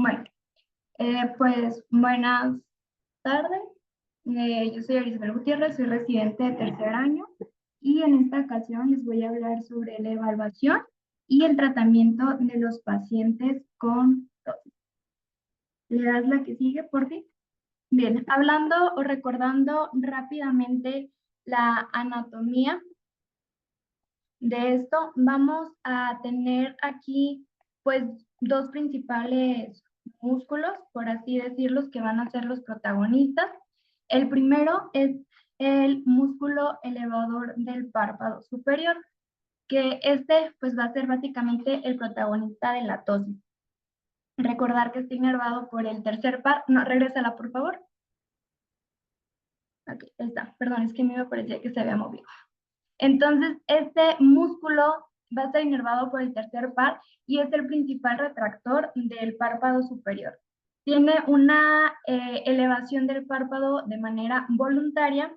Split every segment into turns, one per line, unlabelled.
Bueno, pues buenas tardes. Yo soy Arisbel Gutiérrez, soy residente de tercer año y en esta ocasión les voy a hablar sobre la evaluación y el tratamiento de los pacientes con tos. ¿Le das la que sigue, por fin? Bien, hablando o recordando rápidamente la anatomía de esto, vamos a tener aquí pues dos principales músculos, por así decirlos, que van a ser los protagonistas. El primero es el músculo elevador del párpado superior, que este pues va a ser básicamente el protagonista de la tosis. Recordar que está inervado por el tercer par. No, regrésala por favor. Ok, ahí está. Perdón, es que a mí me parecía que se había movido. Entonces, este músculo va a estar inervado por el tercer par y es el principal retractor del párpado superior. Tiene una elevación del párpado de manera voluntaria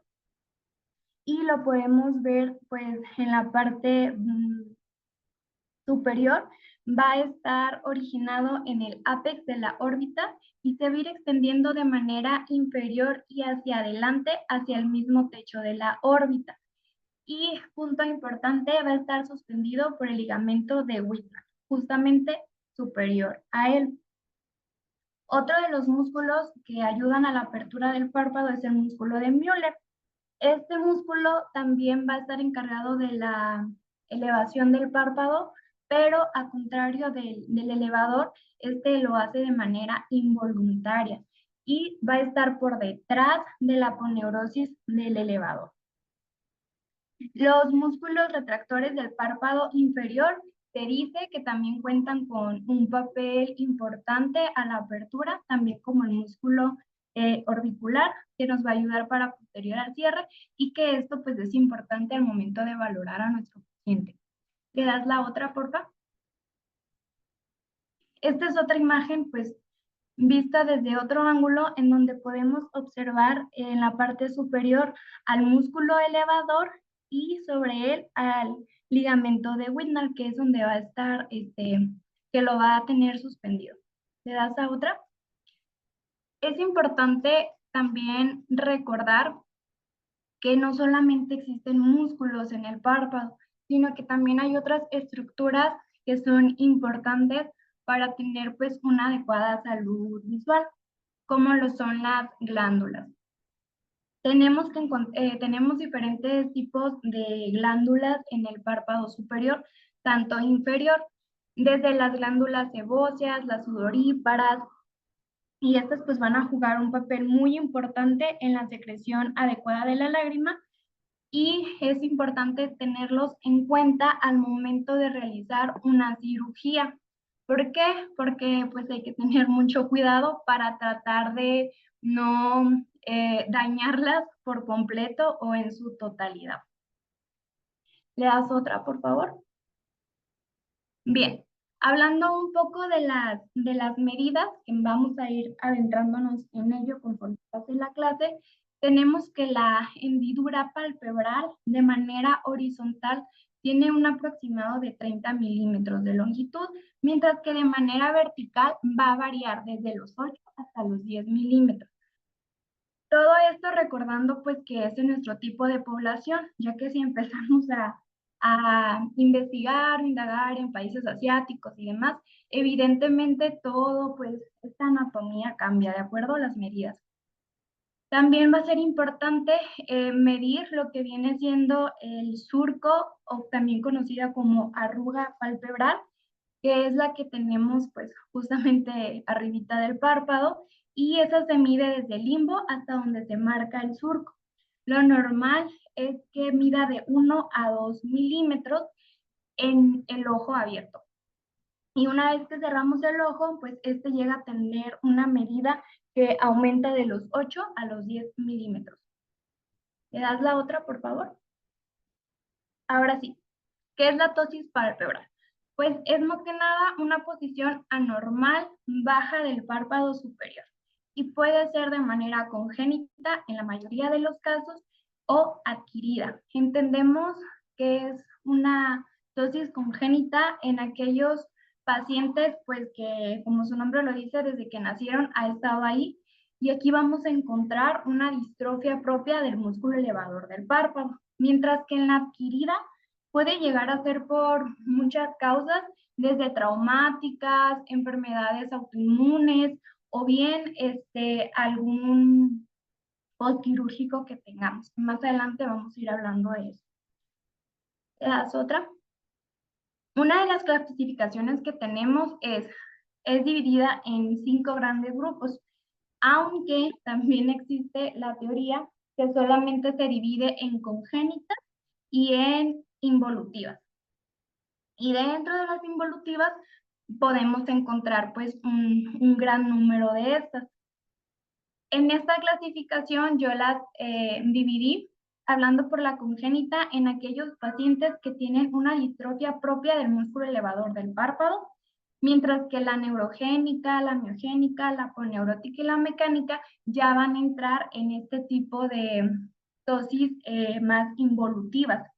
y lo podemos ver pues en la parte superior. Va a estar originado en el ápex de la órbita y se va a ir extendiendo de manera inferior y hacia adelante hacia el mismo techo de la órbita. Y punto importante, va a estar suspendido por el ligamento de Whitman, justamente superior a él. Otro de los músculos que ayudan a la apertura del párpado es el músculo de Müller. Este músculo también va a estar encargado de la elevación del párpado, pero a contrario del elevador, este lo hace de manera involuntaria y va a estar por detrás de la aponeurosis del elevador. Los músculos retractores del párpado inferior se dice que también cuentan con un papel importante a la apertura, también como el músculo orbicular, que nos va a ayudar para posterior al cierre y que esto pues es importante al momento de valorar a nuestro paciente. ¿Le das la otra, por favor? Esta es otra imagen pues vista desde otro ángulo en donde podemos observar en la parte superior al músculo elevador y sobre él al ligamento de Whitnall, que es donde va a estar, que lo va a tener suspendido. ¿Le das a otra? Es importante también recordar que no solamente existen músculos en el párpado, sino que también hay otras estructuras que son importantes para tener pues una adecuada salud visual, como lo son las glándulas. Tenemos diferentes tipos de glándulas en el párpado superior, tanto inferior, desde las glándulas sebóseas, las sudoríparas, y estas pues van a jugar un papel muy importante en la secreción adecuada de la lágrima y es importante tenerlos en cuenta al momento de realizar una cirugía. ¿Por qué? Porque pues hay que tener mucho cuidado para tratar de no dañarlas por completo o en su totalidad. ¿Le das otra, por favor? Bien, hablando un poco de las medidas, que vamos a ir adentrándonos en ello conforme pase la clase, tenemos que la hendidura palpebral de manera horizontal tiene un aproximado de 30 milímetros de longitud, mientras que de manera vertical va a variar desde los 8 hasta los 10 milímetros. Todo esto recordando pues que es de nuestro tipo de población, ya que si empezamos a investigar, indagar en países asiáticos y demás, evidentemente todo pues esta anatomía cambia de acuerdo a las medidas. También va a ser importante medir lo que viene siendo el surco o también conocida como arruga palpebral, que es la que tenemos pues justamente arribita del párpado y esa se mide desde el limbo hasta donde se marca el surco. Lo normal es que mida de 1 a 2 milímetros en el ojo abierto. Y una vez que cerramos el ojo, pues este llega a tener una medida que aumenta de los 8 a los 10 milímetros. ¿Le das la otra, por favor? Ahora sí, ¿qué es la tosis palpebral? Pues es más que nada una posición anormal baja del párpado superior y puede ser de manera congénita en la mayoría de los casos o adquirida. Entendemos que es una tosis congénita en aquellos pacientes, pues que como su nombre lo dice, desde que nacieron ha estado ahí. Y aquí vamos a encontrar una distrofia propia del músculo elevador del párpado, mientras que en la adquirida puede llegar a ser por muchas causas, desde traumáticas, enfermedades autoinmunes o bien algún postquirúrgico que tengamos. Más adelante vamos a ir hablando de eso. ¿Te das otra? Una de las clasificaciones que tenemos es dividida en 5 grandes grupos, aunque también existe la teoría que solamente se divide en congénitas y en involutivas. Y dentro de las involutivas podemos encontrar pues un gran número de estas. En esta clasificación yo las dividí, hablando por la congénita, en aquellos pacientes que tienen una distrofia propia del músculo elevador del párpado, mientras que la neurogénica, la miogénica, la poneurótica y la mecánica ya van a entrar en este tipo de dosis más involutivas.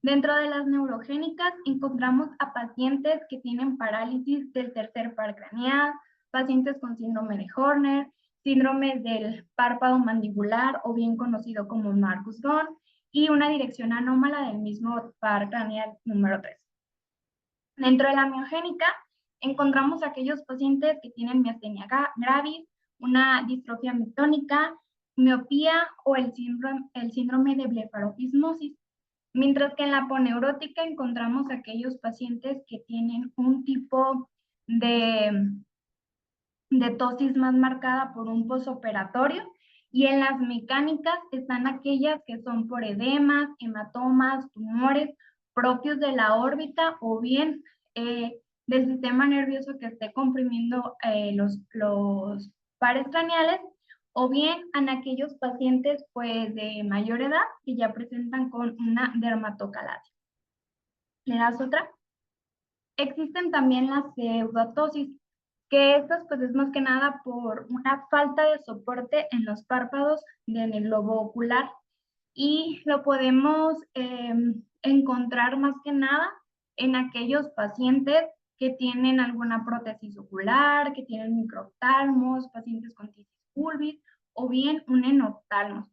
Dentro de las neurogénicas encontramos a pacientes que tienen parálisis del tercer par craneal, pacientes con síndrome de Horner, síndrome del párpado mandibular o bien conocido como Marcus-Gunn y una dirección anómala del mismo par craneal número 3. Dentro de la miogénica encontramos aquellos pacientes que tienen miastenia gravis, una distrofia mitónica, miopía o el síndrome de blefaropismosis. Mientras que en la poneurótica encontramos aquellos pacientes que tienen un tipo de tosis más marcada por un posoperatorio, y en las mecánicas están aquellas que son por edemas, hematomas, tumores propios de la órbita o bien del sistema nervioso que esté comprimiendo los pares craneales, o bien en aquellos pacientes pues de mayor edad que ya presentan con una dermatocalasia. ¿Le das otra? Existen también las pseudotosis, que estas pues es más que nada por una falta de soporte en los párpados en el globo ocular, y lo podemos encontrar más que nada en aquellos pacientes que tienen alguna prótesis ocular, que tienen microoftalmos, pacientes con tisis pulvis o bien un enoftalmos.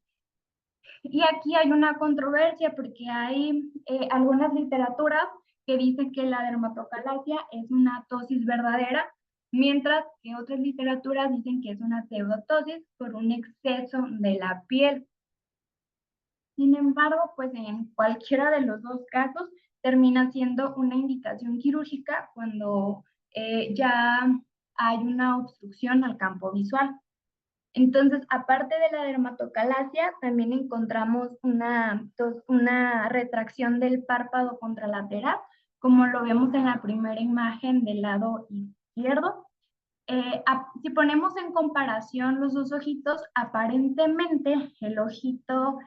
Y aquí hay una controversia porque hay algunas literaturas que dicen que la dermatocalasia es una tosis verdadera, mientras que otras literaturas dicen que es una pseudotosis por un exceso de la piel. Sin embargo, pues en cualquiera de los dos casos termina siendo una indicación quirúrgica cuando ya hay una obstrucción al campo visual. Entonces, aparte de la dermatocalasia, también encontramos una retracción del párpado contralateral, como lo vemos en la primera imagen del lado izquierdo. Si ponemos en comparación los dos ojitos, aparentemente el ojito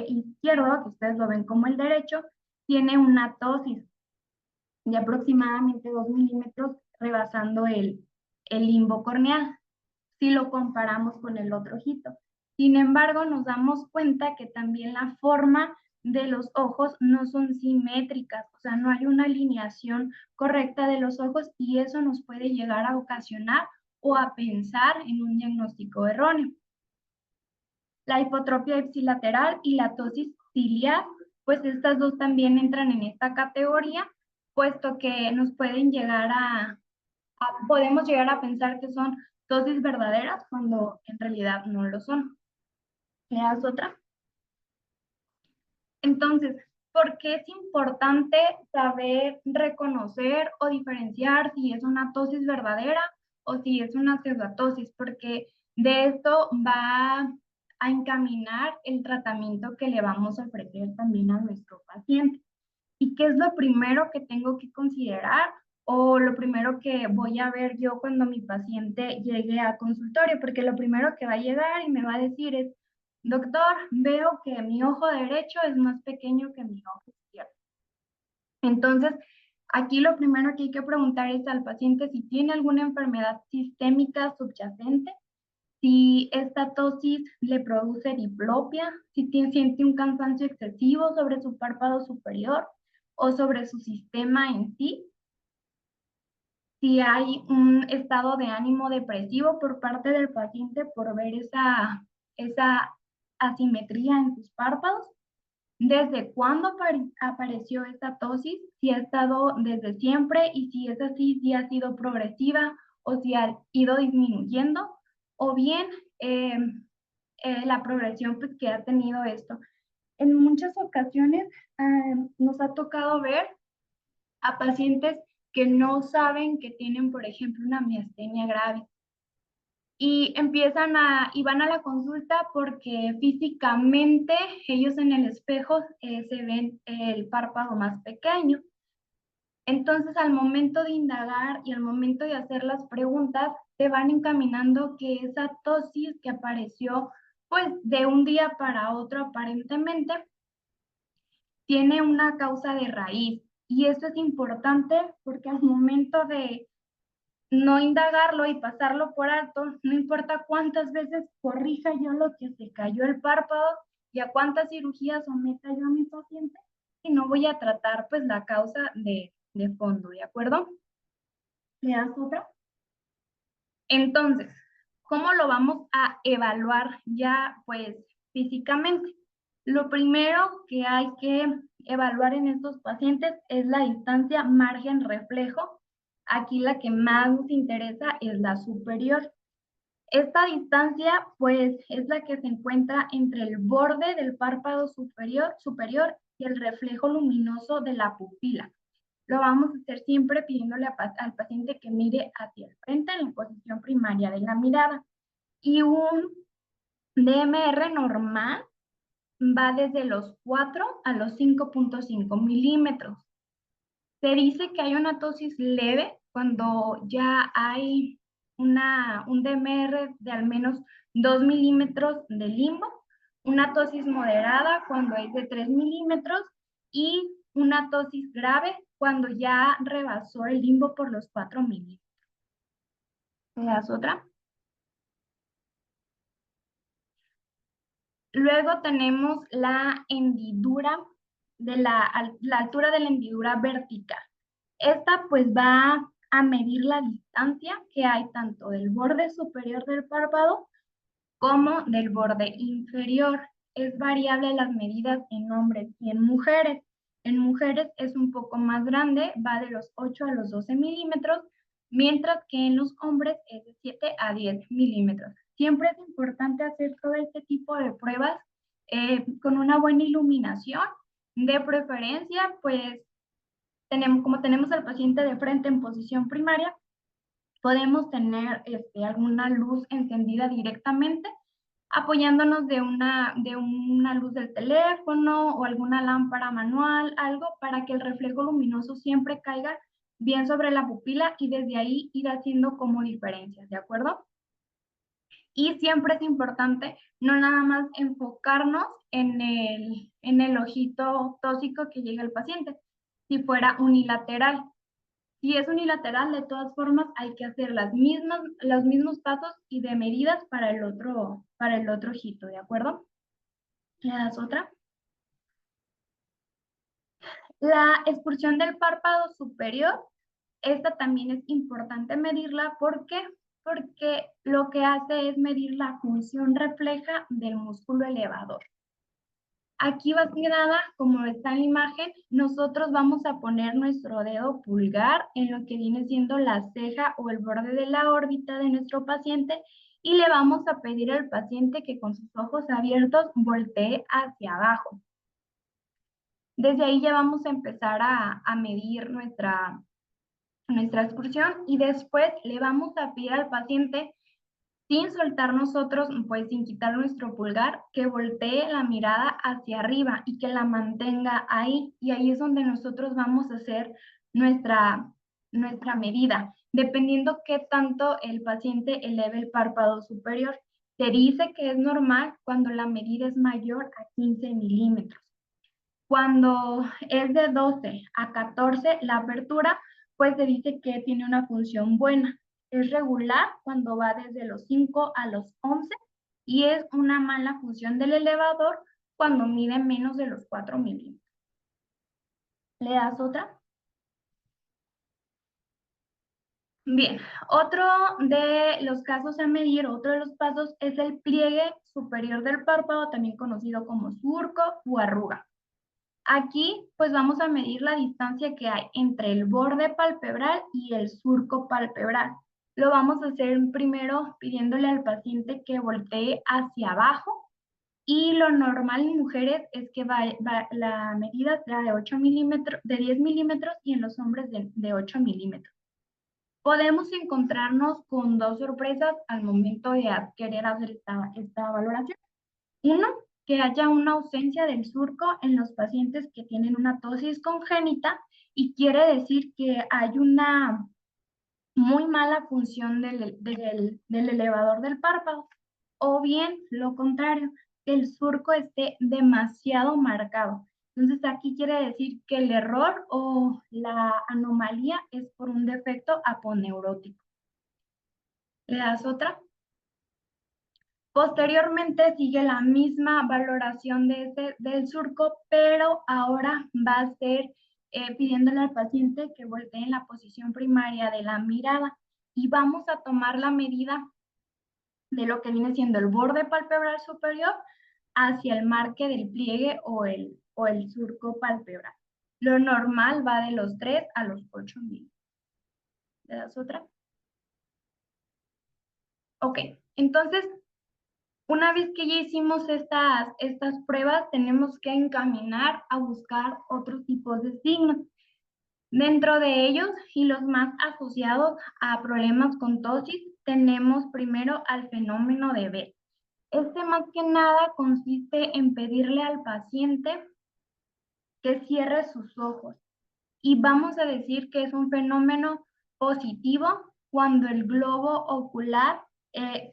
izquierdo, que ustedes lo ven como el derecho, tiene una tosis de aproximadamente 2 milímetros rebasando el limbo corneal, si lo comparamos con el otro ojito. Sin embargo, nos damos cuenta que también la forma de los ojos no son simétricas, o sea, no hay una alineación correcta de los ojos, y eso nos puede llegar a ocasionar o a pensar en un diagnóstico erróneo. La hipotropia ipsilateral y la tosis ciliar, pues estas dos también entran en esta categoría, puesto que nos pueden llegar podemos llegar a pensar que son dosis verdaderas cuando en realidad no lo son. ¿Le das otra? Entonces, ¿por qué es importante saber reconocer o diferenciar si es una tosis verdadera o si es una pseudotosis? Porque de esto va a encaminar el tratamiento que le vamos a ofrecer también a nuestro paciente. ¿Y qué es lo primero que tengo que considerar o lo primero que voy a ver yo cuando mi paciente llegue a consultorio? Porque lo primero que va a llegar y me va a decir es: doctor, veo que mi ojo derecho es más pequeño que mi ojo izquierdo. Entonces, aquí lo primero que hay que preguntar es al paciente si tiene alguna enfermedad sistémica subyacente, si esta tosis le produce diplopia, si siente un cansancio excesivo sobre su párpado superior o sobre su sistema en sí. si hay un estado de ánimo depresivo por parte del paciente por ver esa asimetría en sus párpados, desde cuándo apareció esta tosis, si ha estado desde siempre y si es así, si ha sido progresiva o si ha ido disminuyendo, o bien eh, la progresión pues, que ha tenido esto. En muchas ocasiones nos ha tocado ver a pacientes que no saben que tienen, por ejemplo, una miastenia grave y y van a la consulta porque físicamente ellos en el espejo se ven el párpado más pequeño. Entonces, al momento de indagar y al momento de hacer las preguntas, te van encaminando que esa tosis que apareció, pues, de un día para otro aparentemente, tiene una causa de raíz. Y eso es importante porque al momento de no indagarlo y pasarlo por alto, no importa cuántas veces corrija yo lo que se cayó el párpado y a cuántas cirugías someta yo a mi paciente, y no voy a tratar pues la causa de fondo, ¿de acuerdo? ¿Le das otra? Entonces, ¿cómo lo vamos a evaluar ya pues físicamente? Lo primero que hay que evaluar en estos pacientes es la distancia margen reflejo. Aquí la que más nos interesa es la superior. Esta distancia, pues, es la que se encuentra entre el borde del párpado superior y el reflejo luminoso de la pupila. Lo vamos a hacer siempre pidiéndole al paciente que mire hacia el frente en la posición primaria de la mirada. Y un DMR normal va desde los 4 a los 5.5 milímetros. Se dice que hay una tosis leve cuando ya hay un DMR de al menos 2 milímetros de limbo, una tosis moderada cuando es de 3 milímetros y una tosis grave cuando ya rebasó el limbo por los 4 milímetros. ¿Me das otra? Luego tenemos la hendidura la altura de la hendidura vertical. Esta pues va a medir la distancia que hay tanto del borde superior del párpado como del borde inferior. Es variable las medidas en hombres y en mujeres. En mujeres es un poco más grande, va de los 8 a los 12 milímetros, mientras que en los hombres es de 7 a 10 milímetros. Siempre es importante hacer todo este tipo de pruebas con una buena iluminación, de preferencia, pues como tenemos al paciente de frente en posición primaria, podemos tener alguna luz encendida directamente, apoyándonos de una luz del teléfono o alguna lámpara manual, algo para que el reflejo luminoso siempre caiga bien sobre la pupila y desde ahí ir haciendo como diferencias, ¿de acuerdo? Y siempre es importante no nada más enfocarnos en el ojito tóxico que llega el paciente, si fuera unilateral. Si es unilateral, de todas formas, hay que hacer los mismos pasos y de medidas para el otro ojito, ¿de acuerdo? ¿Le das otra? La expulsión del párpado superior, esta también es importante medirla. ¿Por qué? Porque lo que hace es medir la función refleja del músculo elevador. Aquí va nada, como está en la imagen, nosotros vamos a poner nuestro dedo pulgar en lo que viene siendo la ceja o el borde de la órbita de nuestro paciente y le vamos a pedir al paciente que con sus ojos abiertos voltee hacia abajo. Desde ahí ya vamos a empezar a medir nuestra excursión y después le vamos a pedir al paciente sin soltar nosotros, pues sin quitar nuestro pulgar, que voltee la mirada hacia arriba y que la mantenga ahí. Y ahí es donde nosotros vamos a hacer nuestra medida, dependiendo qué tanto el paciente eleve el párpado superior. Se dice que es normal cuando la medida es mayor a 15 milímetros. Cuando es de 12 a 14, la apertura, pues se dice que tiene una función buena. Es regular cuando va desde los 5 a los 11 y es una mala función del elevador cuando mide menos de los 4 milímetros. ¿Le das otra? Bien, otro de los casos a medir, otro de los pasos es el pliegue superior del párpado, también conocido como surco o arruga. Aquí pues vamos a medir la distancia que hay entre el borde palpebral y el surco palpebral. Lo vamos a hacer primero pidiéndole al paciente que voltee hacia abajo y lo normal en mujeres es que la medida sea de 8 milímetros, de 10 milímetros y en los hombres de 8 milímetros. Podemos encontrarnos con dos sorpresas al momento de querer hacer esta valoración. Uno, que haya una ausencia del surco en los pacientes que tienen una tosis congénita y quiere decir que hay una muy mala función del elevador del párpado. O bien, lo contrario, que el surco esté demasiado marcado. Entonces aquí quiere decir que el error o la anomalía es por un defecto aponeurótico. ¿Le das otra? Posteriormente sigue la misma valoración del surco, pero ahora va a ser pidiéndole al paciente que voltee en la posición primaria de la mirada y vamos a tomar la medida de lo que viene siendo el borde palpebral superior hacia el marque del pliegue o el surco palpebral. Lo normal va de los 3 a los 8 milímetros. ¿Le das otra? Ok, entonces una vez que ya hicimos estas pruebas, tenemos que encaminar a buscar otros tipos de signos. Dentro de ellos y los más asociados a problemas con tosis, tenemos primero al fenómeno de Bell. Este más que nada consiste en pedirle al paciente que cierre sus ojos. Y vamos a decir que es un fenómeno positivo cuando el globo ocular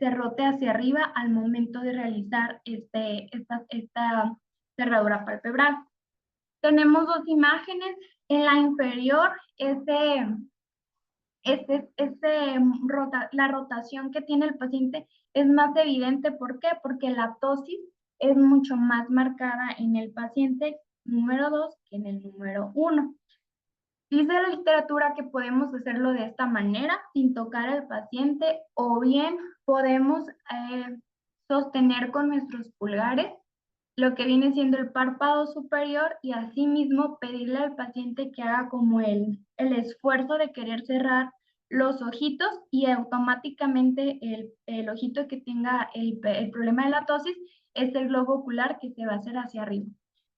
se rote hacia arriba al momento de realizar esta cerradura palpebral. Tenemos dos imágenes. En la inferior, la rotación que tiene el paciente es más evidente. ¿Por qué? Porque la tosis es mucho más marcada en el paciente número 2 que en el número 1. Dice la literatura que podemos hacerlo de esta manera, sin tocar al paciente, o bien podemos sostener con nuestros pulgares lo que viene siendo el párpado superior y asimismo pedirle al paciente que haga como el esfuerzo de querer cerrar los ojitos y automáticamente el ojito que tenga el problema de la tosis es el globo ocular que se va a hacer hacia arriba.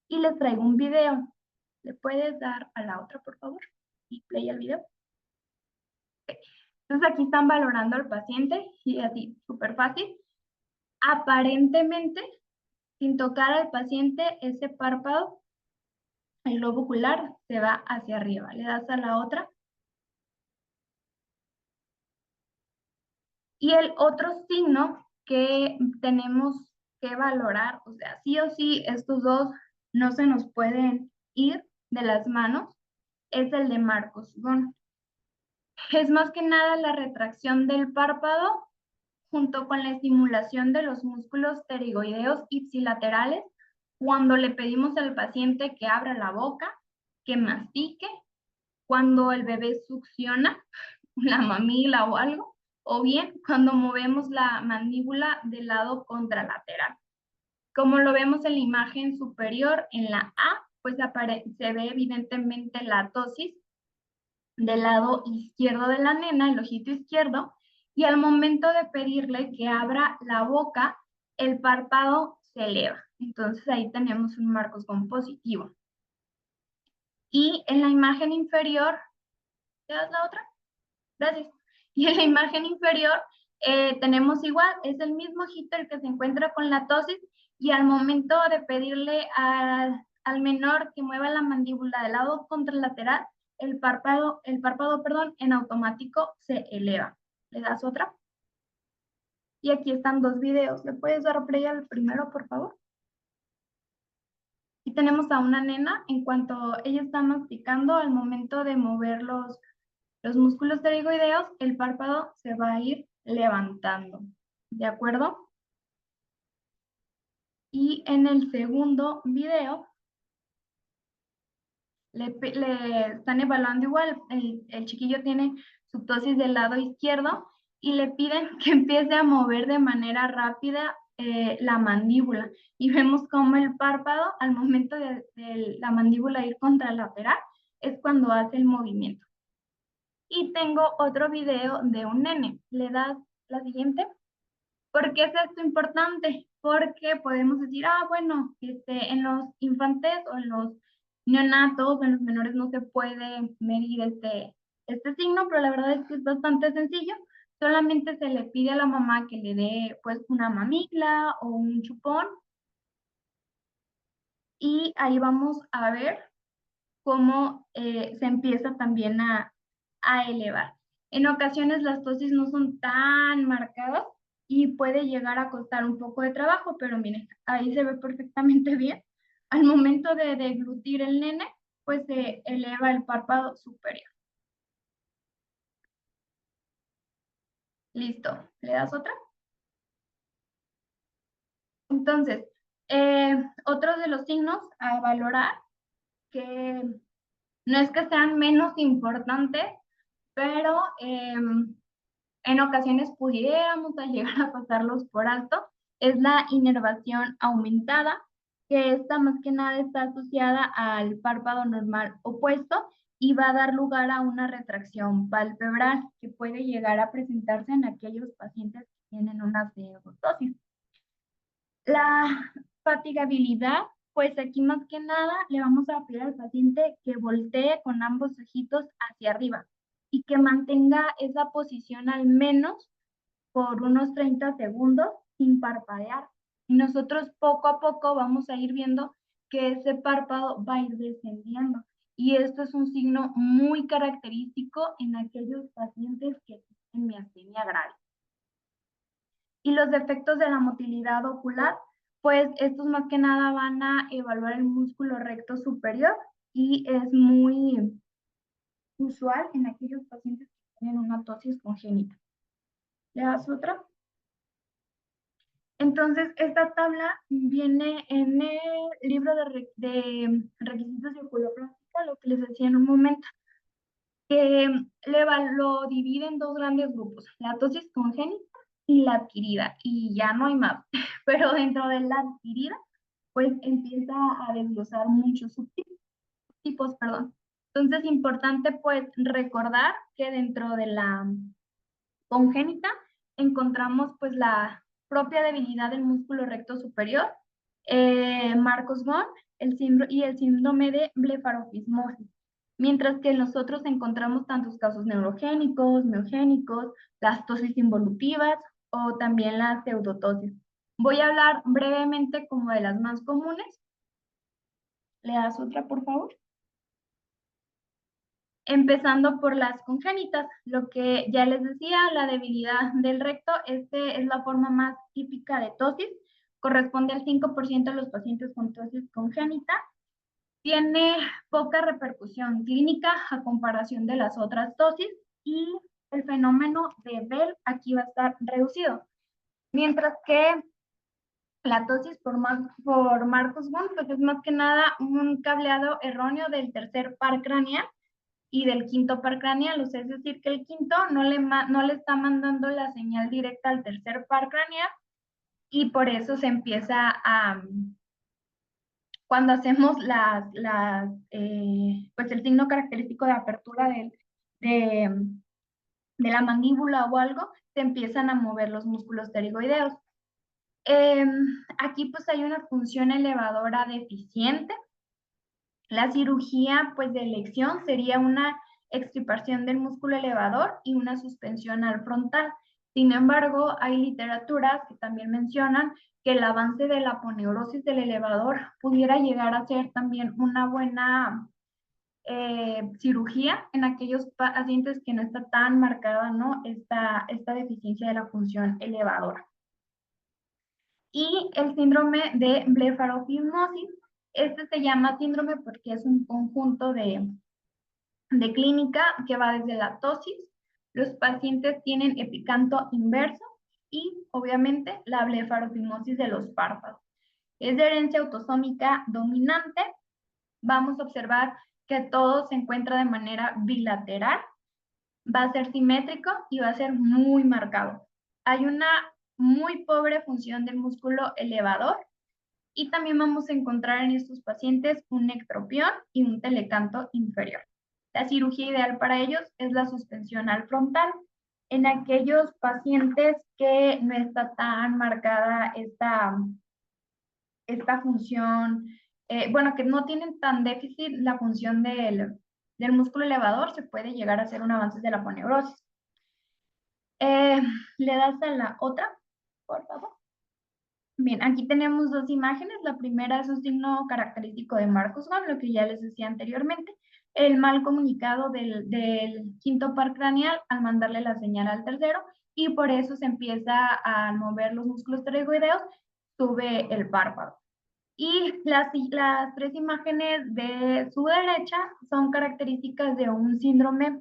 Y les traigo un video. ¿Le puedes dar a la otra, por favor? Y play al video. Okay. Entonces aquí están valorando al paciente y así, súper fácil. Aparentemente, sin tocar al paciente, ese párpado, el globo ocular, se va hacia arriba. Le das a la otra. Y el otro signo que tenemos que valorar, o sea, sí o sí, estos dos no se nos pueden ir de las manos, es el de Marcos Gon. Es más que nada la retracción del párpado junto con la estimulación de los músculos pterigoideos ipsilaterales cuando le pedimos al paciente que abra la boca, que mastique, cuando el bebé succiona la mamila o algo, o bien cuando movemos la mandíbula del lado contralateral. Como lo vemos en la imagen superior, en la A, pues se ve evidentemente la tosis del lado izquierdo de la nena, el ojito izquierdo, y al momento de pedirle que abra la boca, el párpado se eleva. Entonces ahí tenemos un Marcos Gon positivo. Y en la imagen inferior, ¿te das la otra? Gracias. Y en la imagen inferior tenemos igual, es el mismo ojito el que se encuentra con la tosis y al momento de pedirle al menor que mueva la mandíbula del lado contralateral, el párpado, perdón, en automático se eleva. ¿Le das otra? Y aquí están dos videos. ¿Le puedes dar play al primero, por favor? Y tenemos a una nena, en cuanto ella está masticando, al momento de mover los músculos pterigoideos, el párpado se va a ir levantando. ¿De acuerdo? Y en el segundo video, le están evaluando igual. El chiquillo tiene su tosis del lado izquierdo y le piden que empiece a mover de manera rápida la mandíbula. Y vemos cómo el párpado, al momento de la mandíbula ir contralateral, es cuando hace el movimiento. Y tengo otro video de un nene. ¿Le das la siguiente? ¿Por qué es esto importante? Porque podemos decir, bueno, en los infantes o en los neonatos o en los menores no se puede medir este signo, pero la verdad es que es bastante sencillo. Solamente se le pide a la mamá que le dé pues una mamila o un chupón y ahí vamos a ver cómo se empieza también a elevar. En ocasiones las tosis no son tan marcadas y puede llegar a costar un poco de trabajo, pero miren, ahí se ve perfectamente bien. Al momento de deglutir el nene, pues se eleva el párpado superior. Listo, ¿le das otra? Entonces, otro de los signos a valorar, que no es que sean menos importantes, pero en ocasiones pudiéramos llegar a pasarlos por alto, es la inervación aumentada, que esta más que nada está asociada al párpado normal opuesto y va a dar lugar a una retracción palpebral que puede llegar a presentarse en aquellos pacientes que tienen una pseudotosis. La fatigabilidad, pues aquí más que nada le vamos a pedir al paciente que voltee con ambos ojitos hacia arriba y que mantenga esa posición al menos por unos 30 segundos sin parpadear. Y nosotros poco a poco vamos a ir viendo que ese párpado va a ir descendiendo. Y esto es un signo muy característico en aquellos pacientes que tienen miastenia grave. Y los defectos de la motilidad ocular, pues estos más que nada van a evaluar el músculo recto superior y es muy usual en aquellos pacientes que tienen una tosis congénita. ¿Le das otra? Entonces, esta tabla viene en el libro de requisitos de oculoplástica, lo que les decía en un momento, que lo divide en dos grandes grupos, la tosis congénita y la adquirida, y ya no hay más. Pero dentro de la adquirida, pues empieza a desglosar muchos subtipos, perdón. Entonces, importante pues recordar que dentro de la congénita encontramos pues la propia debilidad del músculo recto superior, Marcos-Ghosn y el síndrome de blefaropismosis. Mientras que nosotros encontramos tantos casos neurogénicos, miogénicos, las tosis involutivas o también la pseudotosis. Voy a hablar brevemente como de las más comunes. ¿Le das otra, por favor? Empezando por las congénitas, lo que ya les decía, la debilidad del recto, es la forma más típica de tosis, corresponde al 5% de los pacientes con tosis congénita, tiene poca repercusión clínica a comparación de las otras tosis y el fenómeno de Bell aquí va a estar reducido, mientras que la tosis por Marcos-Ghosn pues es más que nada un cableado erróneo del tercer par craneal y del quinto par craneal, o sea, es decir, que el quinto no le está mandando la señal directa al tercer par craneal y por eso se empieza a, cuando hacemos pues el signo característico de apertura de, de la mandíbula o algo, se empiezan a mover los músculos pterigoideos. Aquí pues hay una función elevadora deficiente. La cirugía pues de elección sería una extirpación del músculo elevador y una suspensión al frontal. Sin embargo, hay literaturas que también mencionan que el avance de la aponeurosis del elevador pudiera llegar a ser también una buena cirugía en aquellos pacientes que no está tan marcada, ¿no? Esta deficiencia de la función elevadora. Y el síndrome de blefaropismosis, este se llama síndrome porque es un conjunto de clínica que va desde la tosis, los pacientes tienen epicanto inverso y obviamente la blefaropismosis de los párpados. Es de herencia autosómica dominante. Vamos a observar que todo se encuentra de manera bilateral va a ser simétrico y va a ser muy marcado. Hay una muy pobre función del músculo elevador y también vamos a encontrar en estos pacientes un ectropión y un telecanto inferior. La cirugía ideal para ellos es la suspensión al frontal. En aquellos pacientes que no está tan marcada esta función, bueno, que no tienen tan déficit la función del músculo elevador, se puede llegar a hacer un avance de la aponeurosis. ¿Le das a la otra, por favor? Bien, aquí tenemos dos imágenes. La primera es un signo característico de Marcus-Gunn, lo que ya les decía anteriormente, el mal comunicado del quinto par craneal al mandarle la señal al tercero, y por eso se empieza a mover los músculos pterygoideos, sube el párpado. Y las tres imágenes de su derecha son características de un síndrome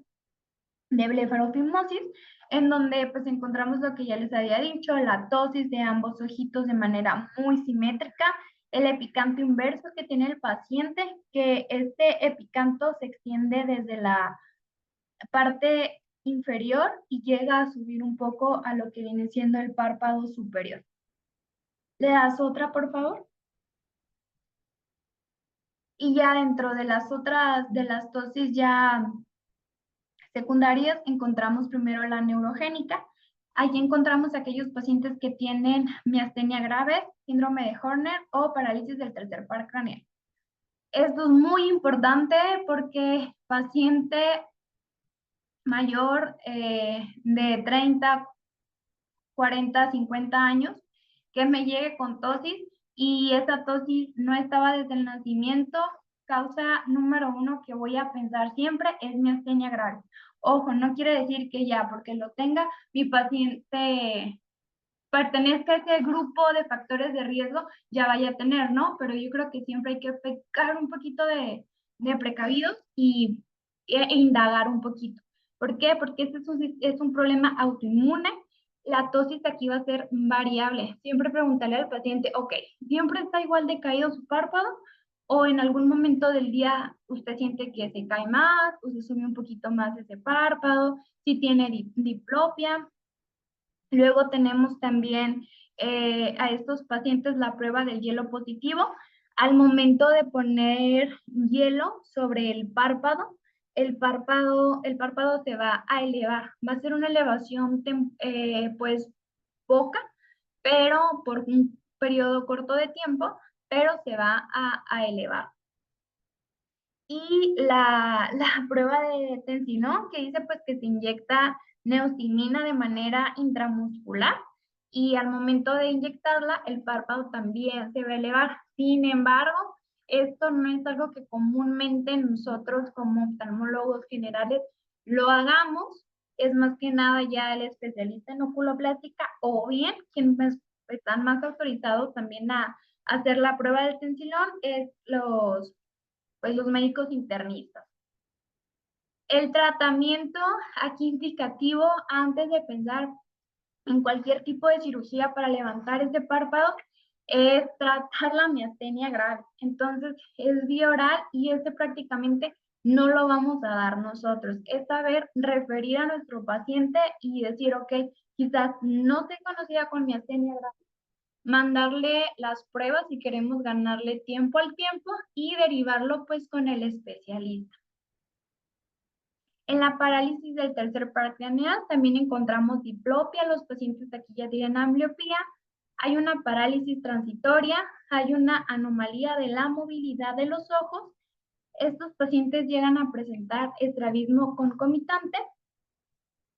de blefarofimosis, en donde pues encontramos lo que ya les había dicho, la tosis de ambos ojitos de manera muy simétrica, el epicanto inverso que tiene el paciente, que este epicanto se extiende desde la parte inferior y llega a subir un poco a lo que viene siendo el párpado superior. ¿Le das otra, por favor? Y ya dentro de las otras, de las tosis ya secundarias, encontramos primero la neurogénica. Allí encontramos aquellos pacientes que tienen miastenia grave, síndrome de Horner o parálisis del tercer par craneal. Esto es muy importante porque paciente mayor de 30, 40, 50 años que me llegue con tosis y esa tosis no estaba desde el nacimiento, causa número uno que voy a pensar siempre es miastenia grave. Ojo, no quiere decir que ya porque lo tenga mi paciente pertenezca a ese grupo de factores de riesgo, ya vaya a tener, ¿no? Pero yo creo que siempre hay que pecar un poquito de precavidos e indagar un poquito. ¿Por qué? Porque este es un problema autoinmune. La tosis aquí va a ser variable. Siempre preguntarle al paciente, ok, ¿siempre está igual de caído su párpado? ¿O en algún momento del día usted siente que se cae más, o se sube un poquito más ese párpado, si tiene diplopia? Luego tenemos también a estos pacientes la prueba del hielo positivo. Al momento de poner hielo sobre el párpado se va a elevar. Va a ser una elevación pues poca, pero por un periodo corto de tiempo, pero se va a elevar. Y la prueba de tensinón que dice pues que se inyecta neostimina de manera intramuscular y al momento de inyectarla el párpado también se va a elevar. Sin embargo, esto no es algo que comúnmente nosotros como oftalmólogos generales lo hagamos, es más que nada ya el especialista en oculoplástica o bien quienes están más autorizados también a hacer la prueba del tensilón es los médicos internistas. El tratamiento aquí indicativo antes de pensar en cualquier tipo de cirugía para levantar este párpado es tratar la miastenia grave. Entonces es vía oral y este prácticamente no lo vamos a dar nosotros. Es saber referir a nuestro paciente y decir, ok, quizás no te conocía con miastenia grave, mandarle las pruebas si queremos ganarle tiempo al tiempo y derivarlo pues con el especialista. En la parálisis del tercer par craneal también encontramos diplopia, los pacientes aquí ya tienen ambliopía, hay una parálisis transitoria, hay una anomalía de la movilidad de los ojos. Estos pacientes llegan a presentar estrabismo concomitante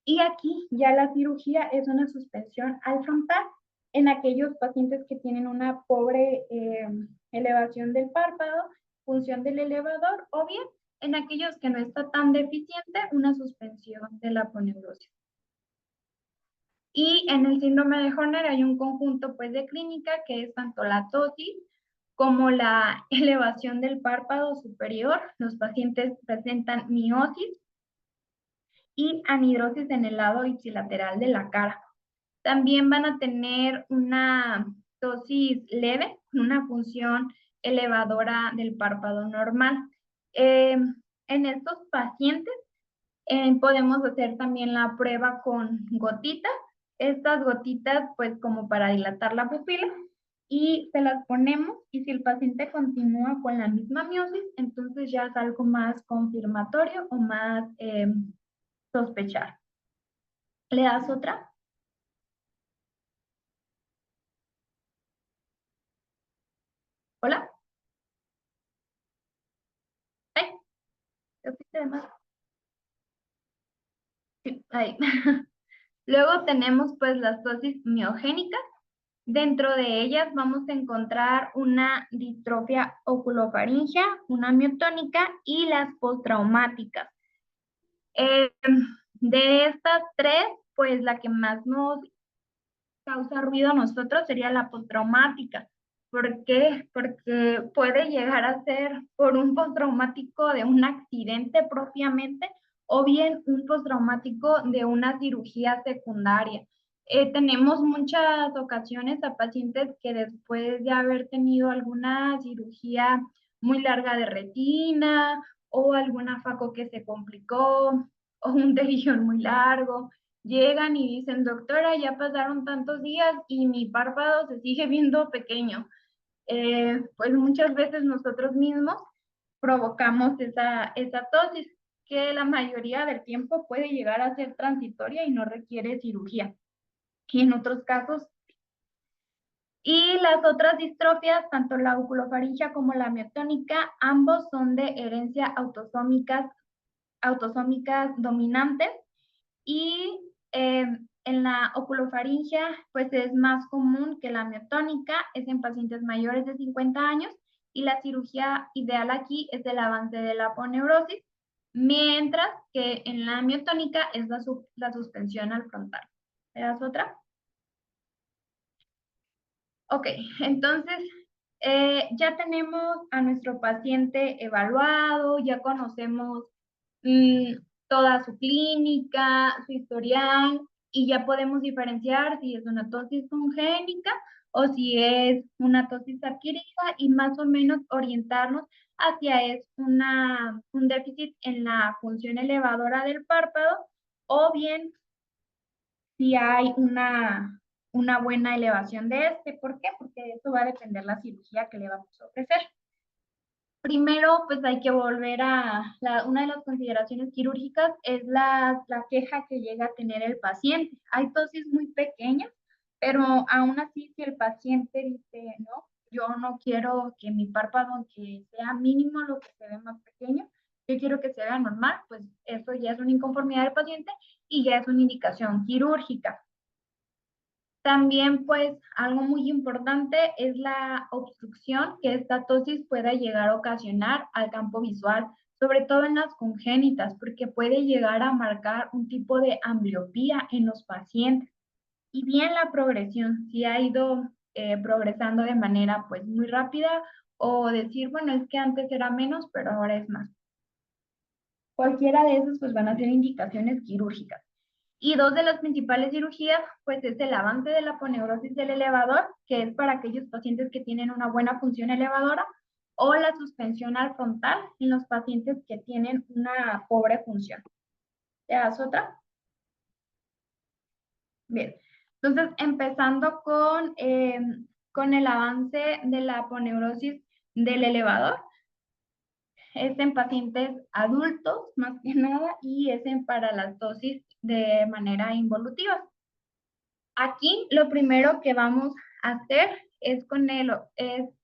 y aquí ya la cirugía es una suspensión al frontal en aquellos pacientes que tienen una pobre elevación del párpado, función del elevador, o bien en aquellos que no está tan deficiente, una suspensión de la aponeurosis. Y en el síndrome de Horner hay un conjunto pues de clínica que es tanto la tosis como la elevación del párpado superior. Los pacientes presentan miosis y anhidrosis en el lado ipsilateral de la cara. También van a tener una tosis leve, una función elevadora del párpado normal. En estos pacientes Podemos hacer también la prueba con gotitas. Estas gotitas, pues como para dilatar la pupila, y se las ponemos, y si el paciente continúa con la misma miosis, entonces ya es algo más confirmatorio o más sospechar. ¿Le das otra? ¿Hola? ¡Ay! ¿Te fuiste de más? Sí, ahí. Luego tenemos pues las dosis miogénicas. Dentro de ellas vamos a encontrar una distrofia oculofaringea, una miotónica y las postraumáticas. Eh, de estas tres, pues la que más nos causa ruido a nosotros sería la postraumática. ¿Por qué? Porque puede llegar a ser por un postraumático de un accidente propiamente o bien un postraumático de una cirugía secundaria. Tenemos muchas ocasiones a pacientes que después de haber tenido alguna cirugía muy larga de retina o alguna faco que se complicó o un tejillón muy largo, llegan y dicen, doctora, ya pasaron tantos días y mi párpado se sigue viendo pequeño. Pues muchas veces nosotros mismos provocamos esa tosis, que la mayoría del tiempo puede llegar a ser transitoria y no requiere cirugía. Y en otros casos, y las otras distrofias, tanto la oculofaringia como la miotónica, ambos son de herencia autosómicas dominantes. Y en la oculofaringia, pues es más común que la miotónica, es en pacientes mayores de 50 años, y la cirugía ideal aquí es el avance de la aponeurosis, mientras que en la miotónica es la suspensión al frontal. ¿Te das otra? Ok, entonces ya tenemos a nuestro paciente evaluado, ya conocemos mm, toda su clínica, su historial, y ya podemos diferenciar si es una tosis congénita o si es una tosis adquirida, y más o menos orientarnos hacia un déficit en la función elevadora del párpado, o bien si hay una buena elevación de este. ¿Por qué? Porque de eso va a depender la cirugía que le vamos a ofrecer. Primero, pues hay que volver una de las consideraciones quirúrgicas es la queja que llega a tener el paciente. Hay dosis muy pequeñas, pero aún así si el paciente dice, no, yo no quiero que mi párpado, aunque sea mínimo lo que se ve más pequeño, yo quiero que se vea normal, pues eso ya es una inconformidad del paciente y ya es una indicación quirúrgica. También, pues, algo muy importante es la obstrucción que esta tosis pueda llegar a ocasionar al campo visual, sobre todo en las congénitas, porque puede llegar a marcar un tipo de ambliopía en los pacientes. Y bien la progresión, si ha ido progresando de manera, pues, muy rápida, o decir, bueno, es que antes era menos, pero ahora es más. Cualquiera de esos, pues, van a ser indicaciones quirúrgicas. Y dos de las principales cirugías, pues es el avance de la aponeurosis del elevador, que es para aquellos pacientes que tienen una buena función elevadora, o la suspensión al frontal en los pacientes que tienen una pobre función. ¿Te das otra? Bien. Entonces, empezando con el avance de la aponeurosis del elevador, es en pacientes adultos, más que nada, y es para las dosis de manera involutiva. Aquí lo primero que vamos a hacer es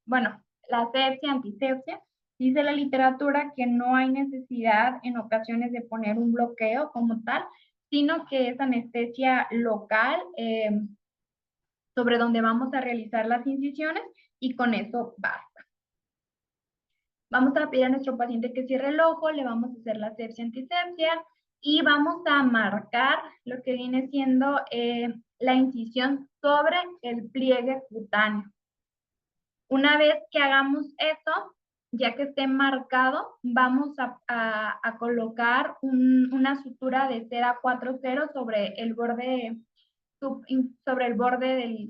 bueno, la asepsia, antisepsia. Dice la literatura que no hay necesidad en ocasiones de poner un bloqueo como tal, sino que es anestesia local sobre donde vamos a realizar las incisiones, y con eso basta. Vamos a pedir a nuestro paciente que cierre el ojo, le vamos a hacer la asepsia, antisepsia, y vamos a marcar lo que viene siendo la incisión sobre el pliegue cutáneo. Una vez que hagamos eso, ya que esté marcado, vamos a colocar una sutura de cera 4-0 sobre el borde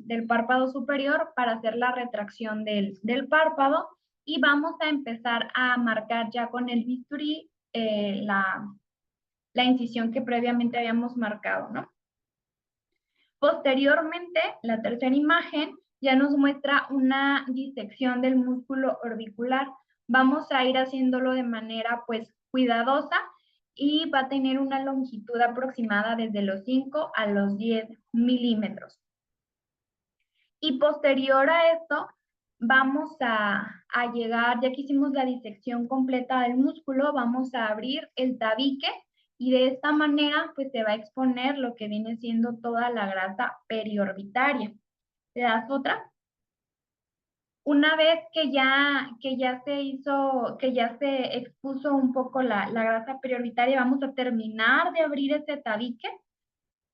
del párpado superior para hacer la retracción del párpado, y vamos a empezar a marcar ya con el bisturí la incisión que previamente habíamos marcado, ¿no? Posteriormente, la tercera imagen ya nos muestra una disección del músculo orbicular. Vamos a ir haciéndolo de manera pues cuidadosa y va a tener una longitud aproximada desde los 5 a los 10 milímetros. Y posterior a esto, vamos a llegar, ya que hicimos la disección completa del músculo, vamos a abrir el tabique y de esta manera pues se va a exponer lo que viene siendo toda la grasa periorbitaria. ¿Te das otra? Una vez que ya se expuso un poco la grasa periorbitaria, vamos a terminar de abrir este tabique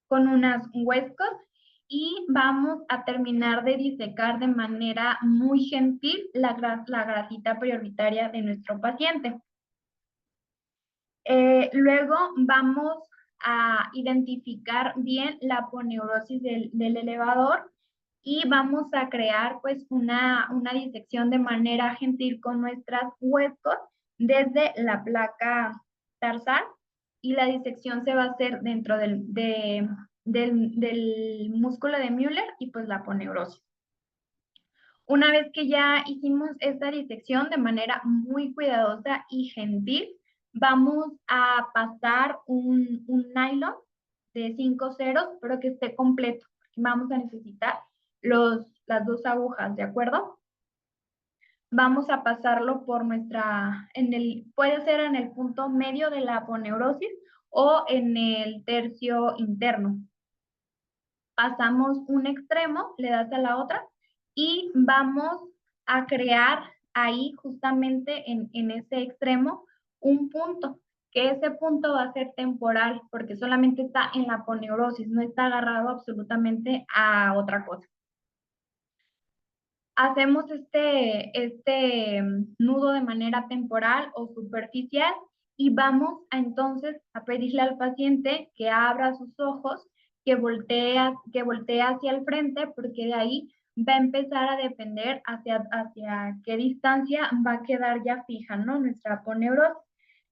con unas huescos y vamos a terminar de disecar de manera muy gentil la grasita periorbitaria de nuestro paciente. Luego vamos a identificar bien la aponeurosis del elevador y vamos a crear pues una disección de manera gentil con nuestras huescos desde la placa tarsal y la disección se va a hacer dentro del músculo de Müller y pues la aponeurosis. Una vez que ya hicimos esta disección de manera muy cuidadosa y gentil, vamos a pasar un nylon de 5 ceros, pero que esté completo. Vamos a necesitar las dos agujas, ¿de acuerdo? Vamos a pasarlo por puede ser en el punto medio de la aponeurosis o en el tercio interno. Pasamos un extremo, le das a la otra y vamos a crear ahí justamente en ese extremo un punto, que ese punto va a ser temporal porque solamente está en la aponeurosis, no está agarrado absolutamente a otra cosa. Hacemos este nudo de manera temporal o superficial y vamos entonces a pedirle al paciente que abra sus ojos, que voltee hacia el frente, porque de ahí va a empezar a depender hacia qué distancia va a quedar ya fija, ¿no? Nuestra aponeurosis.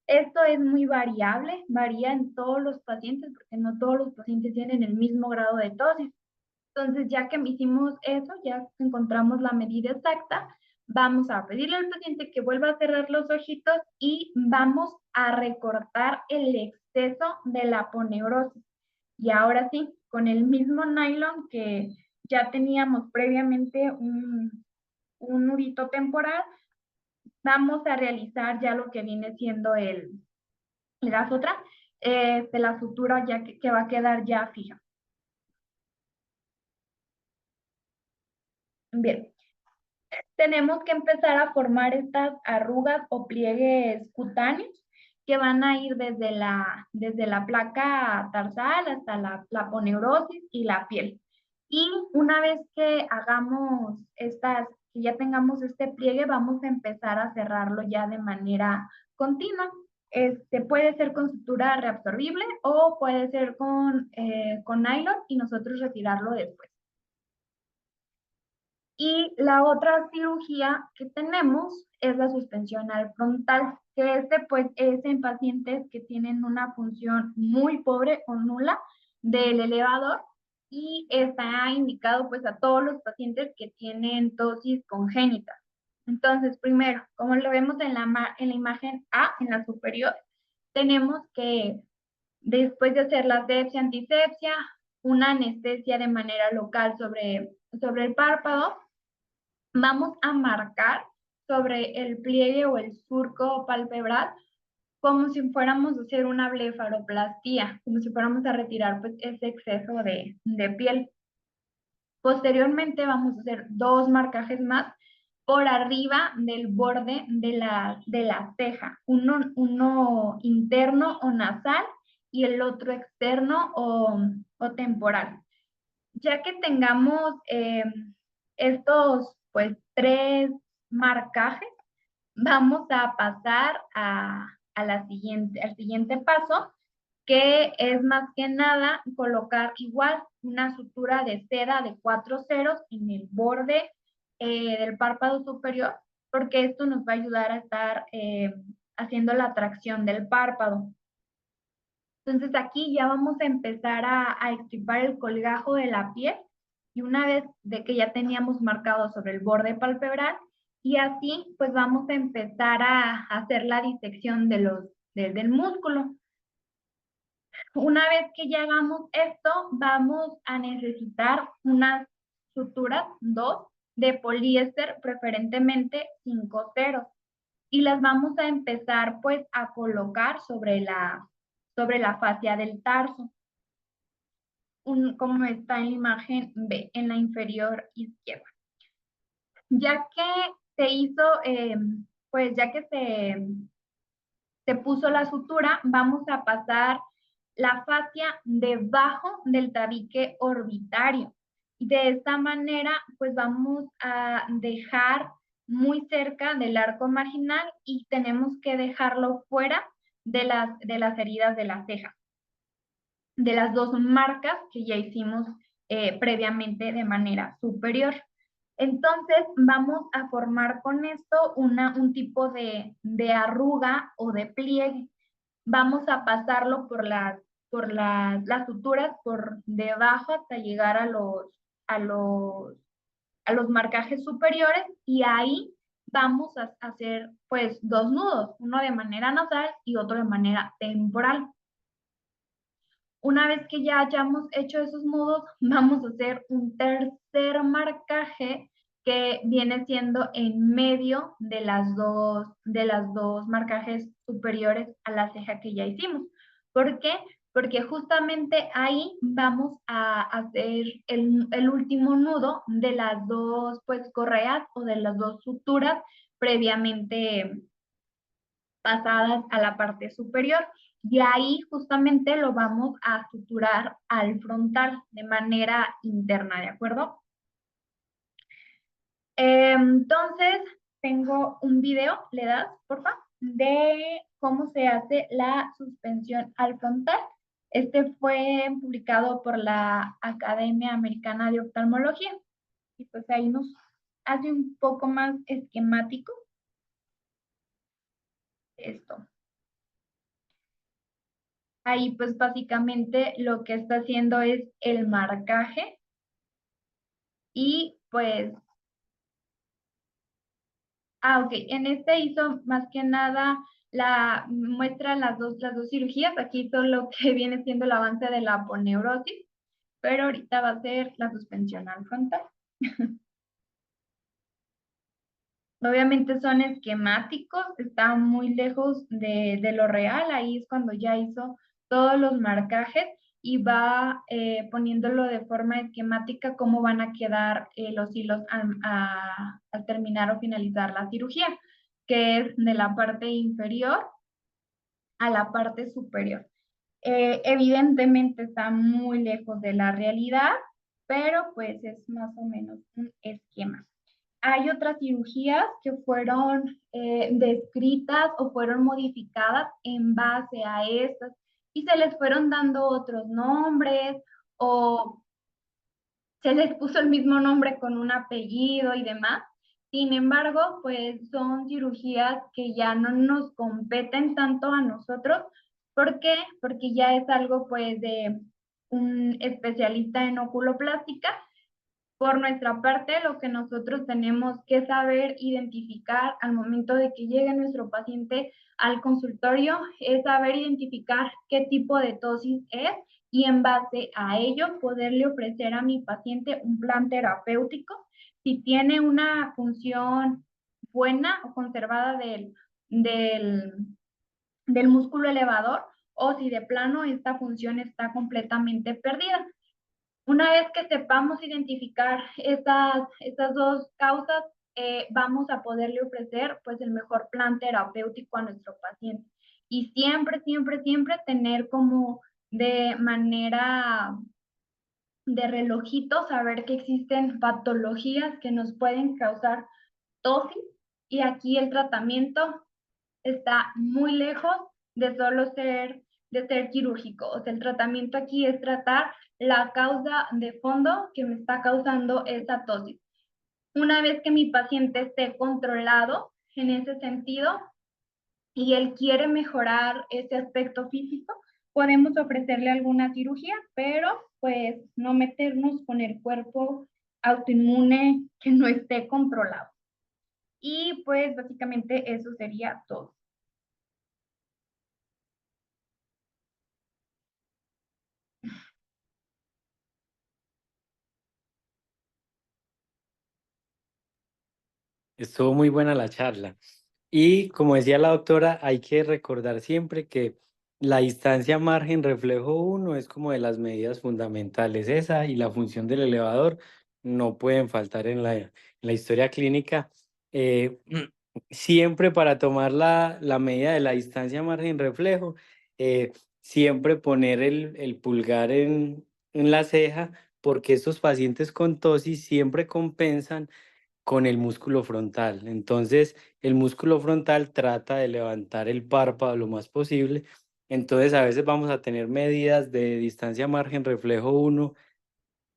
Esto es muy variable, varía en todos los pacientes, porque no todos los pacientes tienen el mismo grado de tosis. Entonces, ya que hicimos eso, ya encontramos la medida exacta, vamos a pedirle al paciente que vuelva a cerrar los ojitos y vamos a recortar el exceso de la aponeurosis. Y ahora sí, con el mismo nylon que ya teníamos previamente un nudito temporal, vamos a realizar ya lo que viene siendo ¿le das otra? De la sutura ya que va a quedar ya fija. Bien, tenemos que empezar a formar estas arrugas o pliegues cutáneos que van a ir desde la placa tarsal hasta la aponeurosis y la piel. Y una vez que hagamos que ya tengamos este pliegue, vamos a empezar a cerrarlo ya de manera continua. Puede ser con sutura reabsorbible o puede ser con nylon y nosotros retirarlo después. Y la otra cirugía que tenemos es la suspensión al frontal, que pues es en pacientes que tienen una función muy pobre o nula del elevador y está indicado pues a todos los pacientes que tienen tosis congénita. Entonces, primero, como lo vemos en la imagen A, en la superior, tenemos que después de hacer la asepsia, antisepsia, una anestesia de manera local sobre el párpado, vamos a marcar sobre el pliegue o el surco palpebral como si fuéramos a hacer una blefaroplastía, como si fuéramos a retirar pues, ese exceso de piel. Posteriormente vamos a hacer dos marcajes más por arriba del borde de la ceja, uno interno o nasal y el otro externo o temporal. Ya que tengamos estos pues tres marcajes, vamos a pasar al siguiente paso, que es más que nada colocar igual una sutura de seda de 4 ceros en el borde del párpado superior, porque esto nos va a ayudar a estar haciendo la tracción del párpado. Entonces aquí ya vamos a empezar a extirpar el colgajo de la piel y una vez de que ya teníamos marcado sobre el borde palpebral y así pues vamos a empezar a hacer la disección del músculo. Una vez que ya hagamos esto, vamos a necesitar unas suturas, dos, de poliéster, preferentemente 5-0, y las vamos a empezar pues a colocar sobre la fascia del tarso, como está en la imagen B, en la inferior izquierda. Ya que se hizo, pues ya que se puso la sutura, vamos a pasar la fascia debajo del tabique orbitario. Y de esta manera, pues vamos a dejar muy cerca del arco marginal y tenemos que dejarlo fuera de las heridas de la ceja, de las dos marcas que ya hicimos previamente de manera superior. Entonces vamos a formar con esto un tipo de arruga o de pliegue. Vamos a pasarlo las suturas por debajo hasta llegar a los marcajes superiores y ahí vamos a hacer pues dos nudos, uno de manera nasal y otro de manera temporal. Una vez que ya hayamos hecho esos nudos, vamos a hacer un tercer marcaje que viene siendo en medio de las dos marcajes superiores a la ceja que ya hicimos. ¿Por qué? Porque justamente ahí vamos a hacer el último nudo de las dos pues correas o de las dos suturas previamente pasadas a la parte superior. Y ahí justamente lo vamos a suturar al frontal de manera interna, ¿de acuerdo? Entonces, tengo un video, le das, por favor, de cómo se hace la suspensión al frontal. Este fue publicado por la Academia Americana de Oftalmología. Y pues ahí nos hace un poco más esquemático esto. Ahí pues básicamente lo que está haciendo es el marcaje y pues, ok, en este hizo más que nada muestra las dos cirugías, aquí hizo lo que viene siendo el avance de la aponeurosis, pero ahorita va a ser la suspensión al frontal. Obviamente son esquemáticos, está muy lejos de lo real, ahí es cuando ya hizo todos los marcajes y va poniéndolo de forma esquemática cómo van a quedar los hilos al terminar o finalizar la cirugía, que es de la parte inferior a la parte superior. Evidentemente está muy lejos de la realidad, pero pues es más o menos un esquema. Hay otras cirugías que fueron descritas o fueron modificadas en base a estas y se les fueron dando otros nombres o se les puso el mismo nombre con un apellido y demás. Sin embargo, pues son cirugías que ya no nos competen tanto a nosotros. ¿Por qué? Porque ya es algo pues de un especialista en oculoplástica. Por nuestra parte, lo que nosotros tenemos que saber identificar al momento de que llegue nuestro paciente al consultorio es saber identificar qué tipo de tosis es y en base a ello poderle ofrecer a mi paciente un plan terapéutico. Si tiene una función buena o conservada del, del músculo elevador o si de plano esta función está completamente perdida. Una vez que sepamos identificar estas dos causas, vamos a poderle ofrecer pues el mejor plan terapéutico a nuestro paciente. Y siempre, siempre, siempre tener como de manera de relojito, saber que existen patologías que nos pueden causar tosis y aquí el tratamiento está muy lejos de ser quirúrgico. O sea, el tratamiento aquí es tratar la causa de fondo que me está causando esa tosis. Una vez que mi paciente esté controlado en ese sentido y él quiere mejorar ese aspecto físico, podemos ofrecerle alguna cirugía, pero pues no meternos con el cuerpo autoinmune que no esté controlado. Y pues básicamente eso sería todo.
Estuvo muy buena la charla. Y como decía la doctora, hay que recordar siempre que la distancia margen reflejo uno es como de las medidas fundamentales. Esa y la función del elevador no pueden faltar en la historia clínica. Eh, siempre para tomar la medida de la distancia margen reflejo, siempre poner el pulgar en la ceja, porque estos pacientes con tosis siempre compensan con el músculo frontal. Entonces, el músculo frontal trata de levantar el párpado lo más posible. Entonces, a veces vamos a tener medidas de distancia margen reflejo uno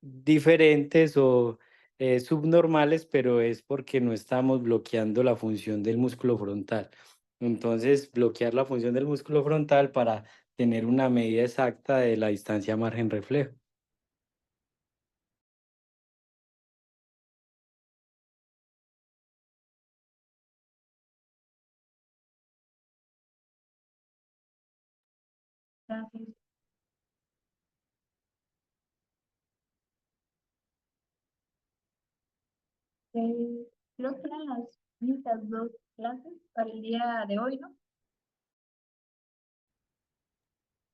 diferentes o subnormales, pero es porque no estamos bloqueando la función del músculo frontal. Entonces, bloquear la función del músculo frontal para tener una medida exacta de la distancia margen reflejo.
Gracias. Creo que eran las únicas dos clases para el día de hoy, ¿no?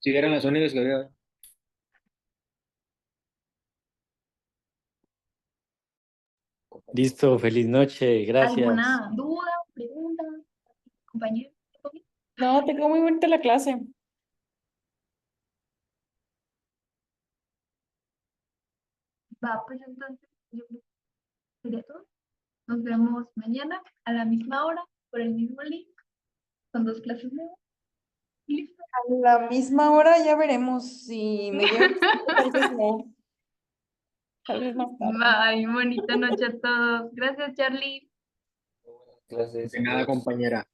Si eran las únicas que había.
Listo, feliz noche, gracias.
¿Alguna duda, pregunta, compañero?
No, te quedó muy bonita la clase.
Va, pues entonces, yo creo que sería todo. Nos vemos mañana a la misma hora por el mismo link con dos clases nuevas. Y listo.
A la misma hora ya veremos si me llega, tal vez no, tal vez más tarde.
Bye, bonita noche a todos. Gracias, Charlie.
De nada, compañera.